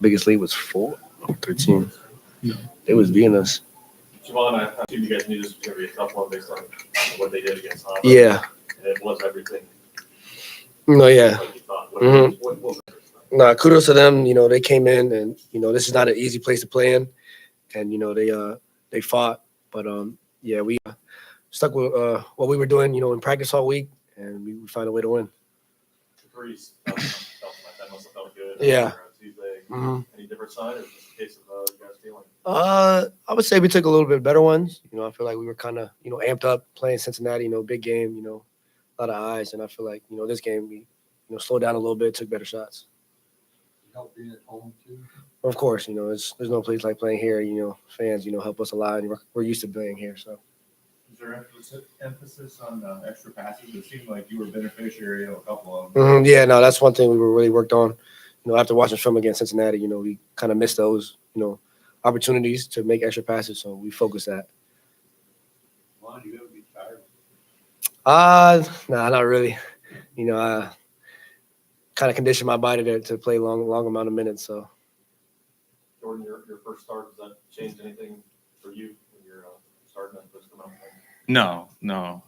Biggest lead was 4 or 13. They was beating us. Javon, I assume you guys knew this was going to be a tough one based on what they did against Honda. Yeah. And it was everything. No, yeah. Like you thought. What was it? Nah, kudos to them. They came in and, this is not an easy place to play in. And, they fought. But, yeah, we stuck with what we were doing, in practice all week. And we found a way to win. The threes felt like that must have felt good. Yeah. Tuesday. Any different side, or just a case of you guys feeling? I would say we took a little bit better ones. I feel like we were kind of, amped up playing Cincinnati, big game, a lot of eyes. And I feel like, this game we, slowed down a little bit, took better shots. Help being at home too. Of course, there's no place like playing here. Fans, help us a lot, and we're used to playing here. So. Is there emphasis on extra passes? It seemed like you were a beneficiary of a couple of them. Yeah, no, that's one thing we really worked on. After watching film against Cincinnati, we kind of missed those, opportunities to make extra passes. So we focused that. Juan, you ever be tired? Nah, not really. I kind of conditioned my body to play long amount of minutes. So. Jordan, your first start, does that change anything for you when you're starting at first come out? No.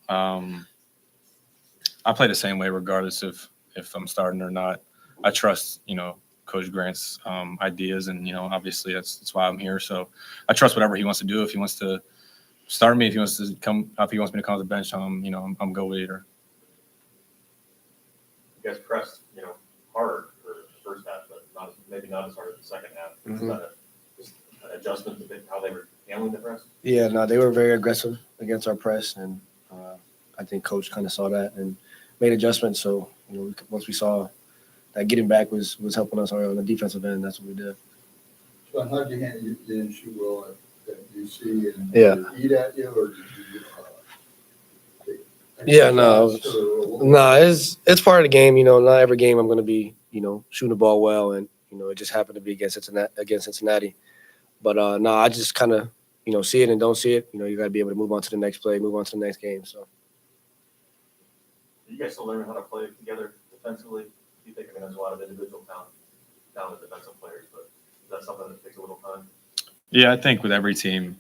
I play the same way regardless if I'm starting or not. I trust, Coach Grant's ideas, and obviously that's why I'm here. So I trust whatever he wants to do. If he wants to start me, if he wants me to come to the bench, I'm go with either. You guys pressed, hard for the first half, but maybe not as hard as the second half. Is that just an adjustment to how they were handling the press? Yeah, no, they were very aggressive against our press, and I think Coach kind of saw that and made adjustments. So once we saw that getting back was helping us on the defensive end, that's what we did. So how did you handle you didn't shoot well at DC and Yeah. eat at you, or did you Yeah, no, it's part of the game. Not every game I'm going to be, shooting the ball well, and it just happened to be against Cincinnati. But no, I just kind of, see it and don't see it. You got to be able to move on to the next play, move on to the next game. So. You guys still learning how to play together defensively? Do you think there's a lot of individual talent down the defensive players, but is that something that takes a little time? Yeah, I think with every team,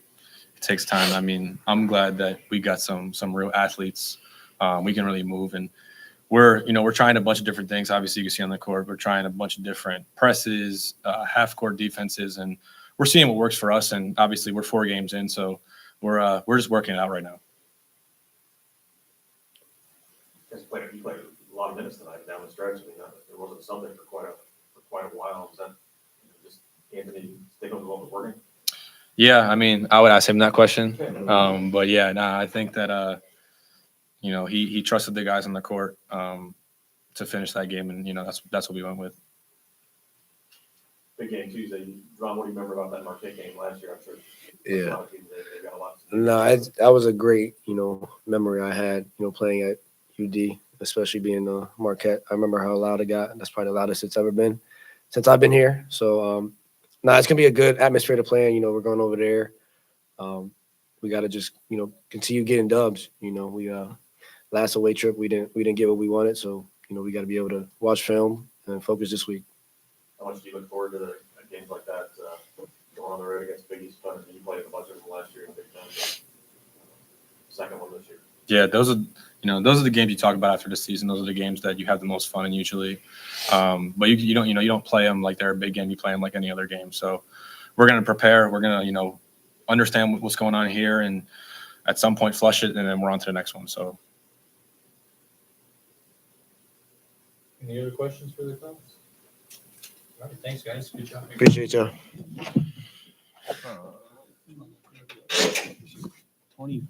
it takes time. I mean, I'm glad that we got some real athletes. We can really move, and we're trying a bunch of different things. Obviously, you can see on the court, we're trying a bunch of different presses, half court defenses, and we're seeing what works for us. And obviously, we're 4 games in, so we're just working it out right now. You played a lot of minutes tonight down the stretch. I mean, there wasn't something for quite a while. Was that just Anthony sticking with what was working? Yeah, I mean, I would ask him that question, but yeah, I think that he trusted the guys on the court to finish that game, and that's what we went with. Big game Tuesday. Ron, what do you remember about that Marquette game last year? I'm sure. Yeah. A lot of teams, they got a lot. No, that was a great, memory I had, playing at UD, especially being Marquette. I remember how loud it got. That's probably the loudest it's ever been since I've been here. So, it's going to be a good atmosphere to play in. We're going over there. We got to just, continue getting dubs. We last away trip, we didn't get what we wanted. So, we got to be able to watch film and focus this week. How much do you look forward to games like that, going on the road against Big East opponents? You played a bunch of them last year in Big Ten. Second one this year. Yeah, those are the games you talk about after the season. Those are the games that you have the most fun in usually. But you don't play them like they're a big game. You play them like any other game. So we're going to prepare. We're going to, understand what's going on here, and at some point flush it, and then we're on to the next one. So. Any other questions for the class? All right, thanks, guys. Good job. Appreciate y'all. 20.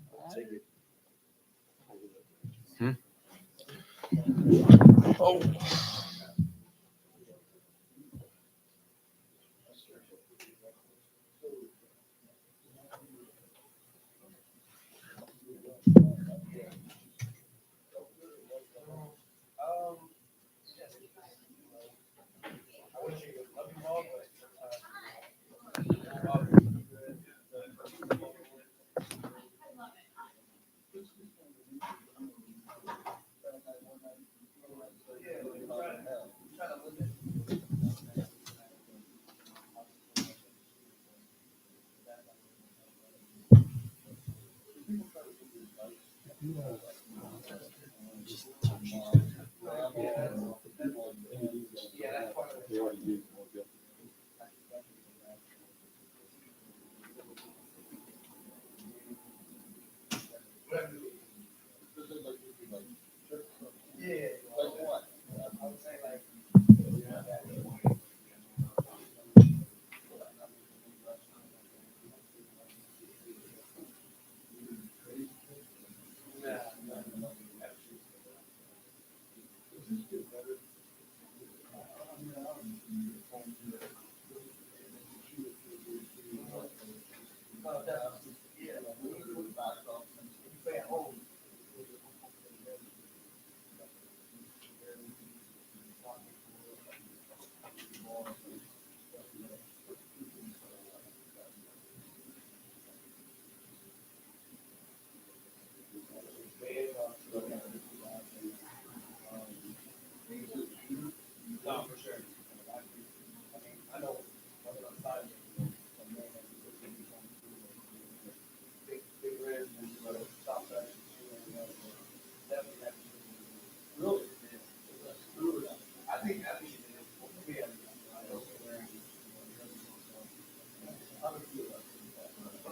Oh.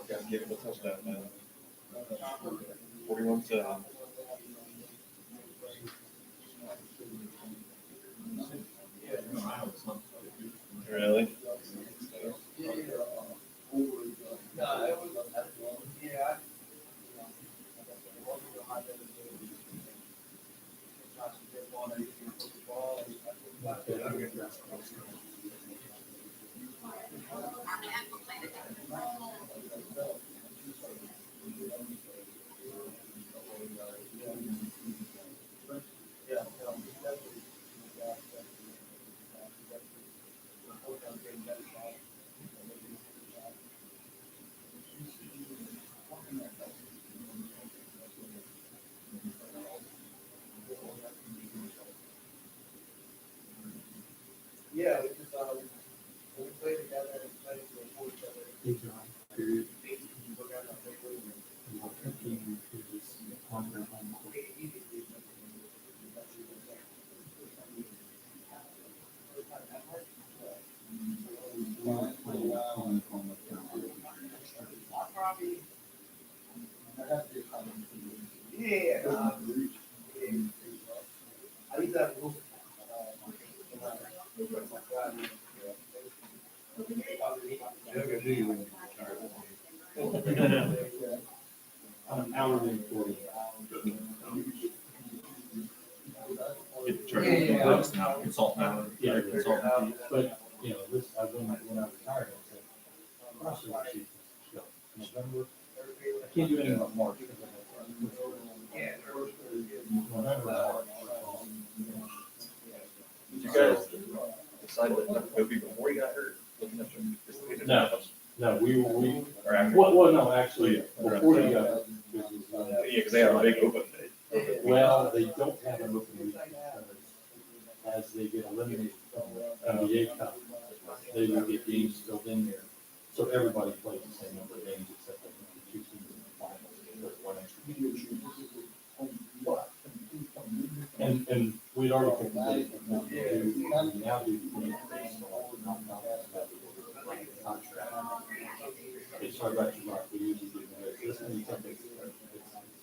Guys gave it a touchdown, man. 41-7. Really? I'm an hourly employee. Get charged $50 an hour, consultant hour. Yeah, Consultant fee. but, you know, this, when I retired, I said, "Cross the sheet, go. November, I can't do anything about March. Because I have November, March. Did you guys decide to go before you got hurt? Looking at your No. No, we, Or after? well, no, actually, before you got, Yeah, because they have a big open day. well, they don't have an open week because as they get eliminated from the NBA Cup, they will get games filled in there. So everybody plays the same number of games except for the two teams in the finals. There's one extra. And we'd already picked the date. We now do the date based on contract. Okay, so I got you right. We usually do this many tickets.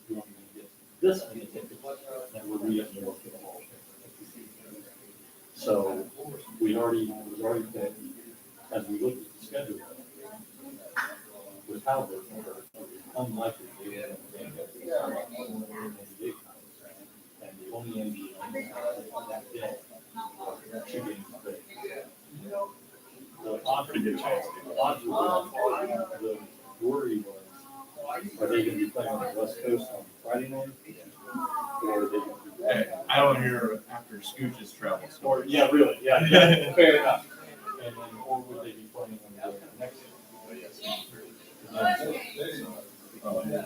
We want to get this many tickets, and we're re-up more for the whole thing. So we already picked, as we looked at the schedule, with Halliburton, we're unlikely to get an NBA contract. And the only NBA that day, two games today. The odds Pretty good chance. the worry was, are they gonna be playing on the West Coast on Friday night? Or are they gonna be? Hey, I don't hear after Scooch's travel. Or, yeah, really, yeah, fair enough. And then, or would they be playing on the next? Yeah.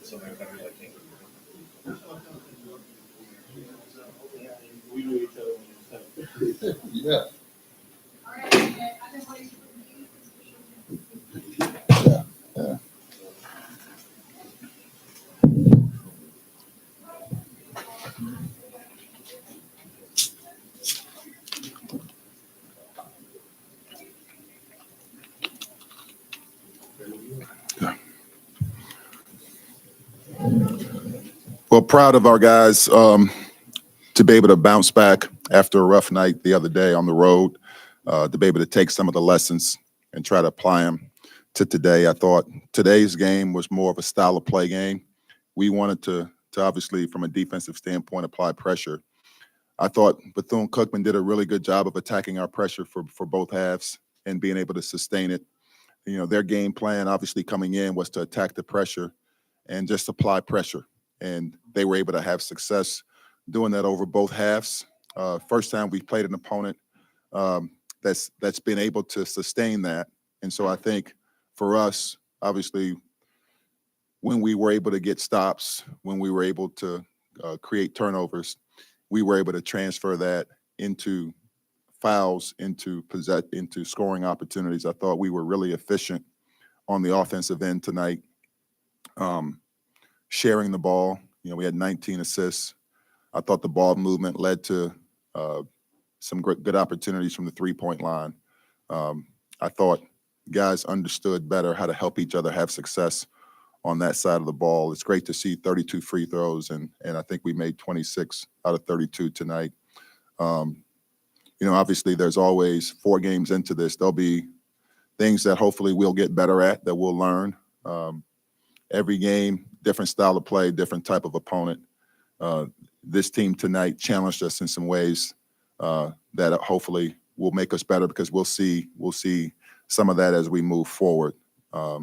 Something kind of like We knew each other when you said. Yeah. Well, proud of our guys to be able to bounce back after a rough night the other day on the road, to be able to take some of the lessons and try to apply them to today. I thought today's game was more of a style of play game. We wanted to obviously, from a defensive standpoint, apply pressure. I thought Bethune-Cookman did a really good job of attacking our pressure for both halves and being able to sustain it. You know, their game plan, obviously coming in, was to attack the pressure and just apply pressure. And they were able to have success doing that over both halves. First time we played an opponent that's been able to sustain that. And so I think for us, obviously, when we were able to get stops, when we were able to create turnovers, we were able to transfer that into fouls, into scoring opportunities. I thought we were really efficient on the offensive end tonight, sharing the ball. You know, we had 19 assists. I thought the ball movement led to some good opportunities from the three-point line. I thought guys understood better how to help each other have success on that side of the ball. It's great to see 32 free throws, and I think we made 26 out of 32 tonight. You know, obviously there's always 4 games into this. There'll be things that hopefully we'll get better at, that we'll learn. Every game, different style of play, different type of opponent. This team tonight challenged us in some ways that hopefully will make us better, because we'll see some of that as we move forward.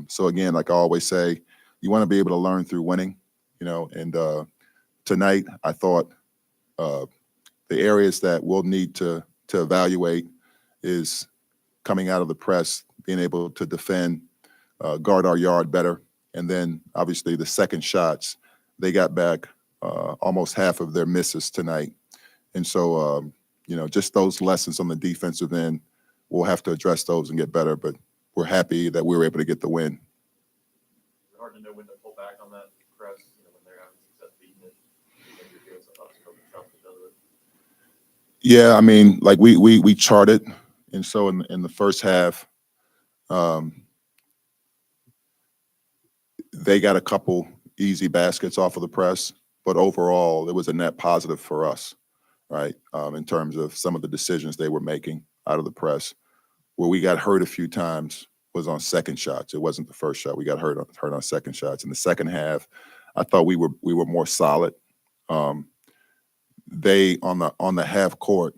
So again, like I always say, you want to be able to learn through winning, you know, and tonight I thought the areas that we'll need to evaluate is coming out of the press, being able to defend, guard our yard better. And then obviously the second shots, they got back almost half of their misses tonight. And so, you know, just those lessons on the defensive end, we'll have to address those and get better, but we're happy that we were able to get the win. It's hard to know when to pull back on that press, you know, when they're having success beating it. When you're doing some ups and downs that does it. Yeah, I mean, like we charted, and so in the first half, they got a couple easy baskets off of the press, but overall it was a net positive for us, right? In terms of some of the decisions they were making out of the press. Where we got hurt a few times was on second shots. It wasn't the first shot. We got hurt on second shots. In the second half, I thought we were more solid. They on the half court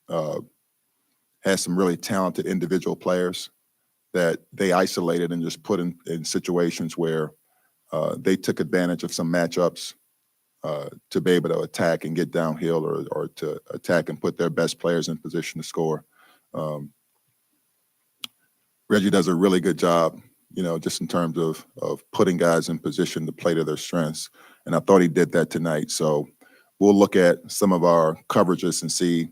had some really talented individual players that they isolated and just put in situations where they took advantage of some matchups to be able to attack and get downhill, or to attack and put their best players in position to score. Reggie does a really good job, you know, just in terms of putting guys in position to play to their strengths. And I thought he did that tonight. So we'll look at some of our coverages and see,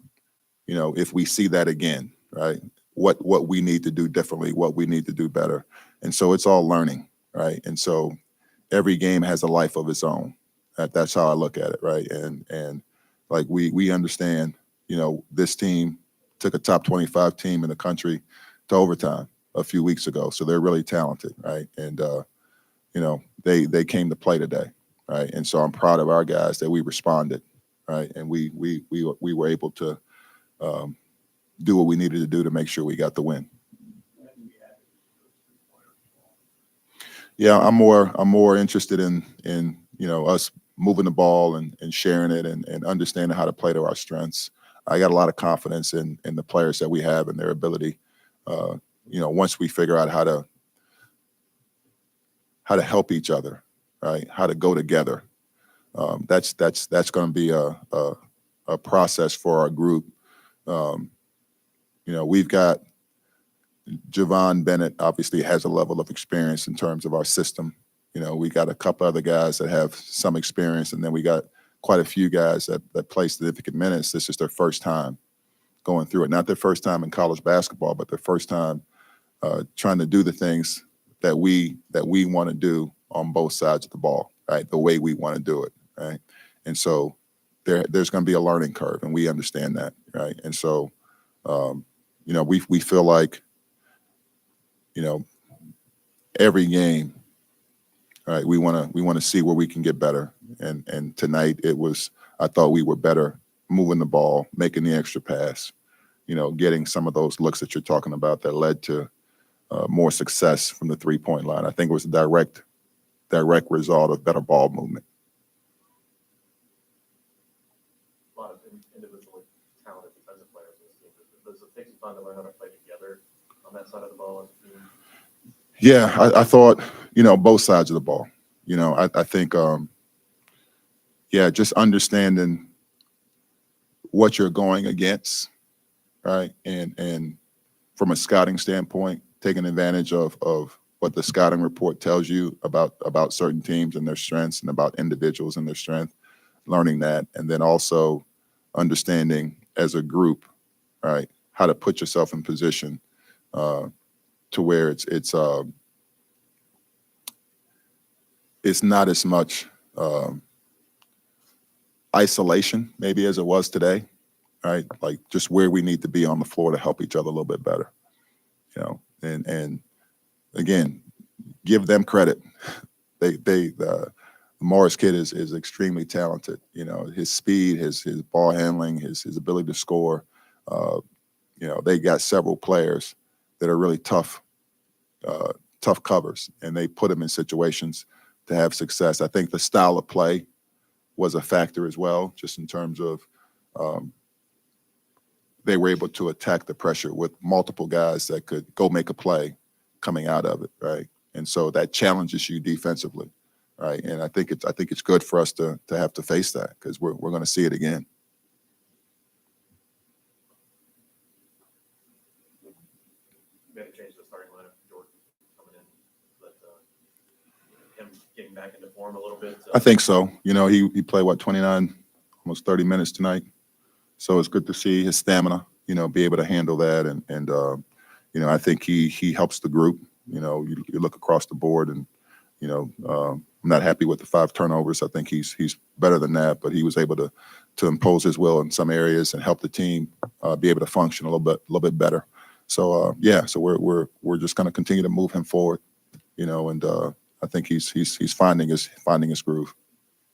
you know, if we see that again, right? What we need to do differently, what we need to do better. And so it's all learning, right? And so every game has a life of its own. That's how I look at it, right? And like we understand, you know, this team took a top 25 team in the country to overtime a few weeks ago. So they're really talented, right? And you know, they came to play today, right? And so I'm proud of our guys that we responded, right? And we were able to do what we needed to do to make sure we got the win. Yeah, I'm more interested in you know, us moving the ball and sharing it and understanding how to play to our strengths. I got a lot of confidence in the players that we have and their ability. You know, once we figure out how to help each other, right? How to go together. That's going to be a process for our group. You know, we've got Javon Bennett obviously has a level of experience in terms of our system. You know, we got a couple other guys that have some experience, and then we got quite a few guys that play significant minutes. This is their first time going through it. Not their first time in college basketball, but their first time trying to do the things that we want to do on both sides of the ball, right? The way we want to do it, right? And so there's going to be a learning curve, and we understand that, right? And so, you know, we feel like, you know, every game right? We want to see where we can get better. And tonight I thought we were better moving the ball, making the extra pass, getting some of those looks that you're talking about that led to more success from the 3-point line. I think it was a direct result of better ball movement. A lot of individually talented defensive players in this team. Does it take some time to learn how to play together on that side of the ball as a team? Yeah, I thought, both sides of the ball. I think, just understanding what you're going against, right? And from a scouting standpoint, taking advantage of what the scouting report tells you about certain teams and their strengths and about individuals and their strength, learning that, and then also understanding as a group, right, how to put yourself in position to where it's not as much isolation maybe as it was today, right? Like just where we need to be on the floor to help each other a little bit better, and again, give them credit. The Morris kid is extremely talented. His speed, his ball handling, his ability to score. They got several players that are really tough covers, and they put them in situations to have success. I think the style of play was a factor as well, just in terms of they were able to attack the pressure with multiple guys that could go make a play coming out of it, right? And so that challenges you defensively, right? And I think it's good for us to have to face that because we're going to see it again. You made a change to the starting lineup. Jordan coming in, but him getting back into form a little bit. I think so. He played 29, almost 30 minutes tonight. So it's good to see his stamina, be able to handle that. And I think he helps the group. You look across the board and, I'm not happy with the 5 turnovers. I think he's better than that, but he was able to impose his will in some areas and help the team be able to function a little bit better. So so we're just going to continue to move him forward, and I think he's finding his groove.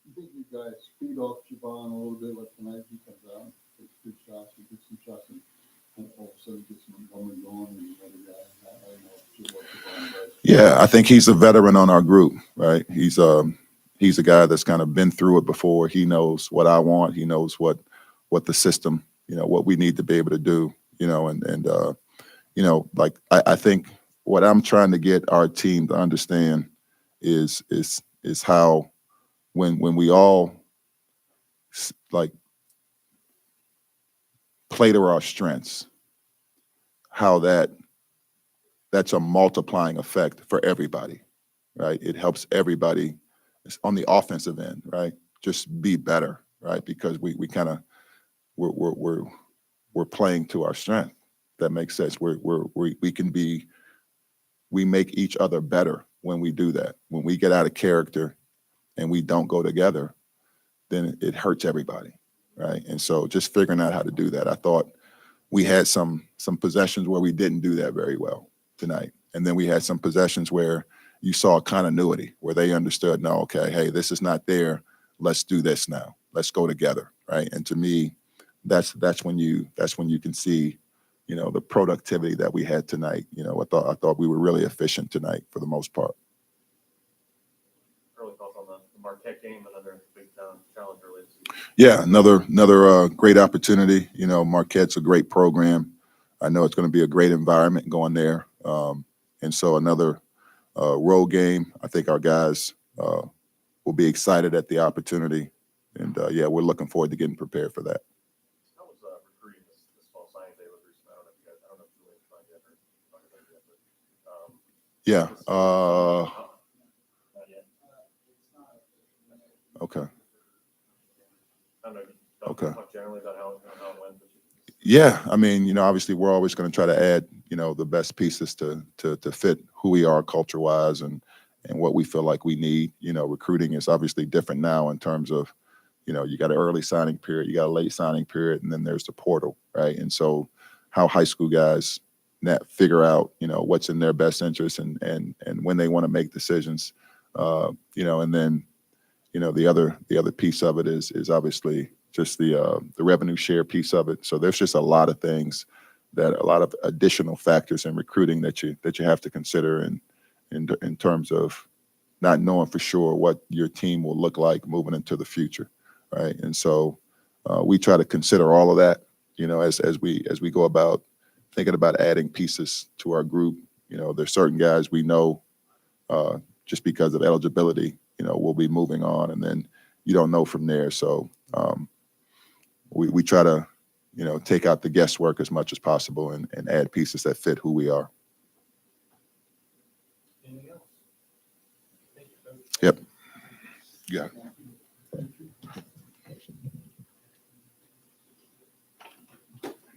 I think you guys feed off Javon a little bit like tonight. He comes out, takes good shots, he gets some shots, and all of a sudden gets some woman going and the other guy. I don't know what Javon does. Yeah, I think he's a veteran on our group, right? He's a guy that's kind of been through it before. He knows what I want. He knows what the system, what we need to be able to do, like I think what I'm trying to get our team to understand is how when we all like play to our strengths, how that's a multiplying effect for everybody, right? It helps everybody on the offensive end, right? Just be better, right? Because we kind of we're playing to our strength. That makes sense. We make each other better when we do that. When we get out of character and we don't go together, then it hurts everybody, right? And so just figuring out how to do that. I thought we had some possessions where we didn't do that very well tonight. And then we had some possessions where you saw continuity, where they understood, no, okay, hey, this is not there. Let's do this now. Let's go together, right? And to me, that's when you can see, the productivity that we had tonight. I thought we were really efficient tonight for the most part. Early thoughts on the Marquette game, another big challenge early this season. Yeah, another great opportunity. Marquette's a great program. I know it's going to be a great environment going there. And so another road game. I think our guys will be excited at the opportunity. And we're looking forward to getting prepared for that. How was recruiting this fall signing day with recent? I don't know if Julian signed yet or talked about it yet, but not yet. Okay. I don't know. Okay. Talk generally about how it went. Yeah, I mean, obviously we're always going to try to add, the best pieces to fit who we are culture-wise and what we feel like we need. Recruiting is obviously different now in terms of, you got an early signing period, you got a late signing period, and then there's the portal, right? And so how high school guys figure out, what's in their best interest and when they want to make decisions And then, the other piece of it is obviously just the revenue share piece of it. So there's just a lot of things, a lot of additional factors in recruiting that you have to consider in terms of not knowing for sure what your team will look like moving into the future, right? And so we try to consider all of that, as we go about thinking about adding pieces to our group. There's certain guys we know just because of eligibility, we'll be moving on, and then you don't know from there. So we try to, take out the guesswork as much as possible and add pieces that fit who we are. Anything else? Thank you, Coach. Yep. Yeah.